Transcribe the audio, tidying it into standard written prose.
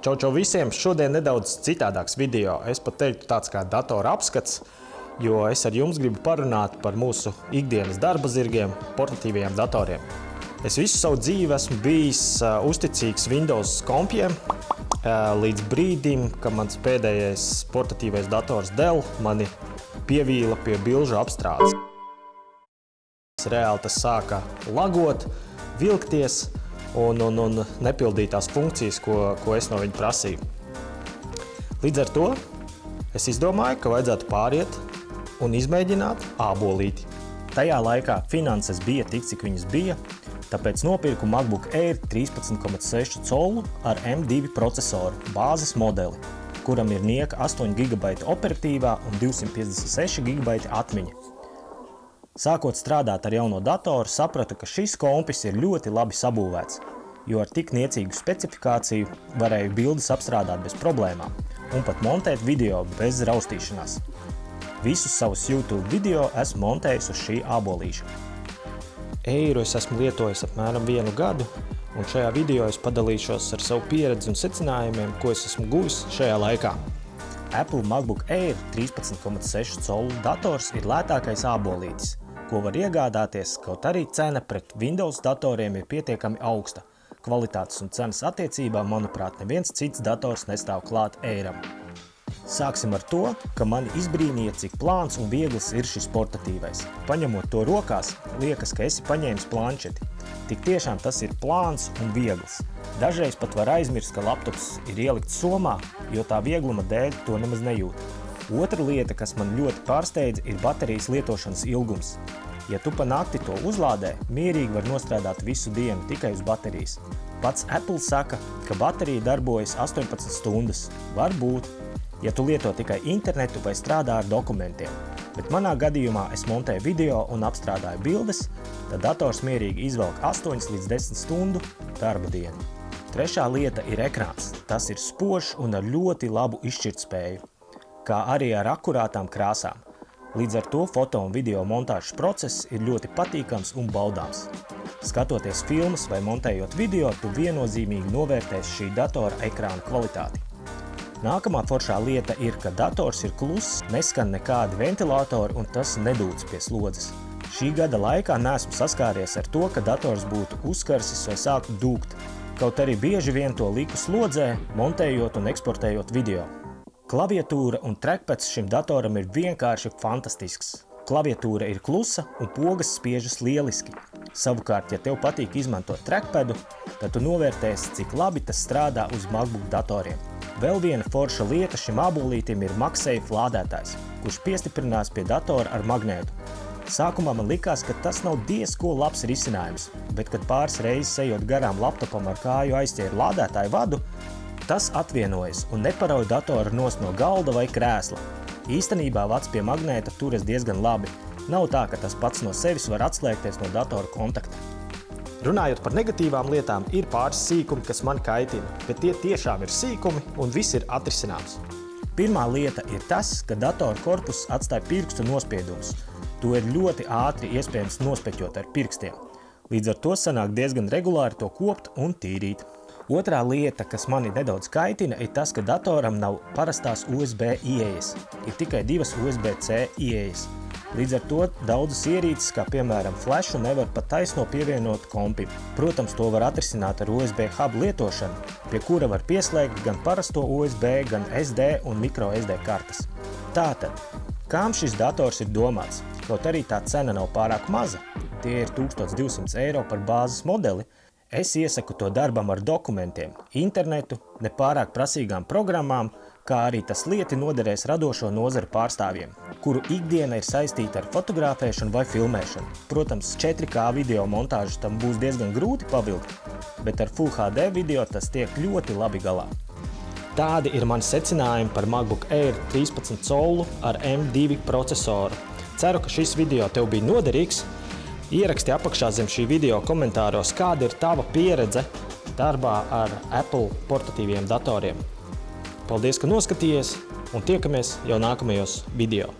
Čau visiem! Šodien nedaudz citādāks video. Es pat teiktu tāds kā datora apskats, jo es ar jums gribu parunāt par mūsu ikdienas darba zirgiem, portatīvajiem datoriem. Es visu savu dzīvi esmu bijis uzticīgs Windows kompiem, līdz brīdim, kad mans pēdējais portatīvais dators Dell mani pievīla pie bilžu apstrādes. Reāli tas sāka lagot, vilkties un nepildīt tās funkcijas, ko es no viņa prasīju. Līdz ar to es izdomāju, ka vajadzētu pāriet un izmēģināt ābolīti. Tajā laikā finanses bija tik, cik viņas bija, tāpēc nopirku MacBook Air 13,6 colu ar M2 procesoru bāzes modeli, kuram ir nieka 8 GB operatīvā un 256 GB atmiņa. Sākot strādāt ar jauno datoru, sapratu, ka šis kompis ir ļoti labi sabūvēts, jo ar tik niecīgu specifikāciju varēju bildes apstrādāt bez problēmām un pat montēt video bez raustīšanās. Visus savus YouTube video esmu montējis uz šī ābolīša. Eiru es esmu lietojis apmēram 1 gadu, un šajā video es padalīšos ar savu pieredzi un secinājumiem, ko es esmu guvis šajā laikā. Apple MacBook Air 13,6 colu dators ir lētākais ābolītis, ko var iegādāties, kaut arī cena pret Windows datoriem ir pietiekami augsta. Kvalitātes un cenas attiecībā, manuprāt, neviens cits dators nestāv klāt Airam. Sāksim ar to, ka mani izbrīnīja, cik plāns un viegls ir šis portatīvais. Paņemot to rokās, liekas, ka esi paņēmis planšeti. Tik tiešām tas ir plāns un viegls. Dažreiz pat var aizmirst, ka laptops ir ielikts somā, jo tā viegluma dēļ to nemaz nejūt. Otra lieta, kas man ļoti pārsteidza, ir baterijas lietošanas ilgums. Ja tu pa nakti to uzlādē, mierīgi var nostrādāt visu dienu tikai uz baterijas. Pats Apple saka, ka baterija darbojas 18 stundas. Varbūt, ja tu lieto tikai internetu vai strādā ar dokumentiem. Bet manā gadījumā es montēju video un apstrādāju bildes, tad dators mierīgi izvelk 8 līdz 10 stundu darba dienu. Trešā lieta ir ekrāns. Tas ir spožs un ar ļoti labu izšķirtspēju, kā arī ar akurātām krāsām. Līdz ar to foto un video montāžas process ir ļoti patīkams un baudāms. Skatoties filmas vai montējot video, tu viennozīmīgi novērtēsi šī datora ekrāna kvalitāti. Nākamā foršā lieta ir, ka dators ir kluss, neskan nekādi ventilatori un tas nedūc pie slodzes. Šī gada laikā neesmu saskāries ar to, ka dators būtu uzkarsis vai sāktu dūkt. Kaut arī bieži vien to liku slodzē, montējot un eksportējot video. Klaviatūra un trackpads šim datoram ir vienkārši fantastisks. Klaviatūra ir klusa un pogas spiežas lieliski. Savukārt, ja tev patīk izmantot trackpadu, tad tu novērtēsi, cik labi tas strādā uz MacBook datoriem. Vēl viena forša lieta šim ābolītim ir MagSafe lādētājs, kurš piestiprinās pie datora ar magnētu. Sākumā man likās, ka tas nav diezko labs risinājums, bet kad pāris reizes ejot garām laptopam ar kāju aizķēru lādētāju vadu, tas atvienojas un neparauj datoru nost no galda vai krēsla. Īstenībā vads pie magnēta turas diezgan labi. Nav tā, ka tas pats no sevis var atslēgties no datora kontakta. Runājot par negatīvām lietām, ir pāris sīkumi, kas man kaitina, bet tie tiešām ir sīkumi un viss ir atrisināms. Pirmā lieta ir tas, ka datora korpus atstāja pirkstu nospiedumus. To ir ļoti ātri iespējams nospeķot ar pirkstiem. Līdz ar to sanāk diezgan regulāri to kopt un tīrīt. Otrā lieta, kas mani nedaudz kaitina, ir tas, ka datoram nav parastās USB ieejas. Ir tikai 2 USB-C ieejas. Līdz ar to daudzas ierīces, kā piemēram flashu, nevar pat taisno pievienot kompim. Protams, to var atrisināt ar USB hub lietošanu, pie kura var pieslēgt gan parasto USB, gan SD un microSD kartes. Tātad, kām šis dators ir domāts? Kaut arī tā cena nav pārāk maza, tie ir 1200 eiro par bāzes modeli, es iesaku to darbam ar dokumentiem, internetu, nepārāk prasīgām programmām, kā arī tas lieti noderēs radošo nozaru pārstāvjiem, kuru ikdiena ir saistīta ar fotografēšanu vai filmēšanu. Protams, 4K video montāžu tam būs diezgan grūti pavilkt, bet ar Full HD video tas tiek ļoti labi galā. Tādi ir mani secinājumi par MacBook Air 13 colu ar M2 procesoru. Ceru, ka šis video tev bija noderīgs. Ieraksti apakšā zem šī video komentāros, kāda ir tava pieredze darbā ar Apple portatīviem datoriem. Paldies, ka noskatījies un tiekamies jau nākamajos video.